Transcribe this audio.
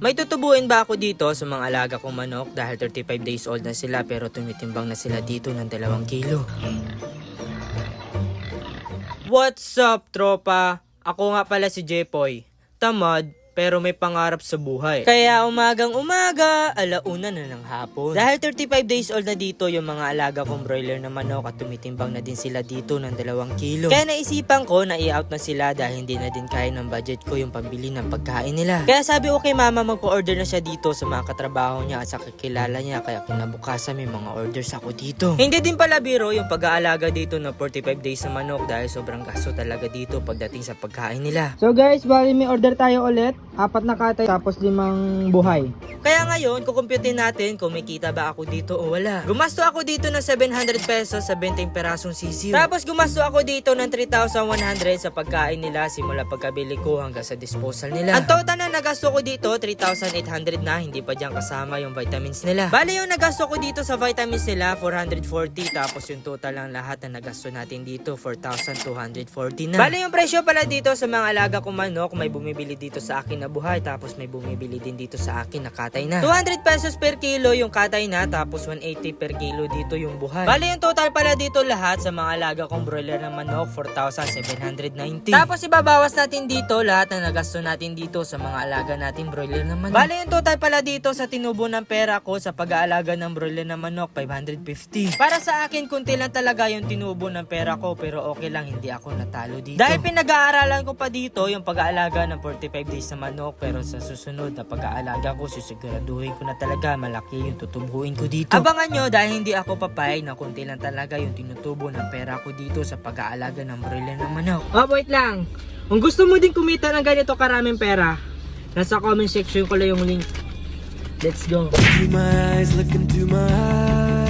May tutubuin ba ako dito sa mga alaga kong manok dahil 35 days old na sila pero tumitimbang na sila dito ng 2 kilo. What's up, tropa? Ako nga pala si Jepoy. Tamad, pero may pangarap sa buhay. Kaya umagang umaga, alauna na ng hapon. Dahil 35 days old na dito yung mga alaga kong broiler na manok at tumitimbang na din sila dito ng 2 kilo. Kaya naisipan ko na i-out na sila dahil hindi na din kaya ng budget ko yung pambili ng pagkain nila. Kaya sabi ko kay mama magpo-order na siya dito sa mga katrabaho niya at sa kakilala niya, kaya kinabukasan may mga orders ako dito. Hindi din pala biro yung pag-aalaga dito ng 45 days sa manok dahil sobrang gasto talaga dito pagdating sa pagkain nila. So guys, bali may order tayo ulit. 4 na katay tapos 5 buhay. Kaya ngayon, kukumputin natin kung may kita ba ako dito o wala. Gumasto ako dito ng 700 pesos sa 20 perasong sisiw. Tapos gumasto ako dito ng 3,100 sa pagkain nila simula pagkabili ko hanggang sa disposal nila. Ang total na nagasto ko dito, 3,800 na, hindi pa dyan kasama yung vitamins nila. Bale yung nagasto ko dito sa vitamins nila, 440, tapos yung total lang lahat na nagasto natin dito, 4,240 na. Bale yung presyo pala dito sa mga alaga kong manok, may bumibili dito sa akin na buhay, tapos may bumibili din dito sa akin na katay na. 200 pesos per kilo yung katay na, tapos 180 per kilo dito yung buhay. Bali yung total pala dito lahat sa mga alaga kong broiler na manok, 4,790. Tapos ibabawas natin dito lahat na nagasto natin dito sa mga alaga natin broiler na manok. Bali yung total pala dito sa tinubo ng pera ko sa pag-aalaga ng broiler na manok, 550. Para sa akin, kunti lang talaga yung tinubo ng pera ko, pero okay lang, hindi ako natalo dito. Dahil pinag-aaralan ko pa dito yung pag-aalaga ng 45 days sa manok, pero sa susunod na pag-aalaga ko, sisiguraduhin ko na talaga malaki yung tutubuin ko dito. Abangan nyo dahil hindi ako papayag na kunti lang talaga yung tinutubo ng pera ko dito sa pag-aalaga ng broiler ng manok. Oh, wait lang. Kung gusto mo din kumita ng ganito karaming pera, nasa comment section ko lang yung link. Let's go. My eyes, look into my eyes.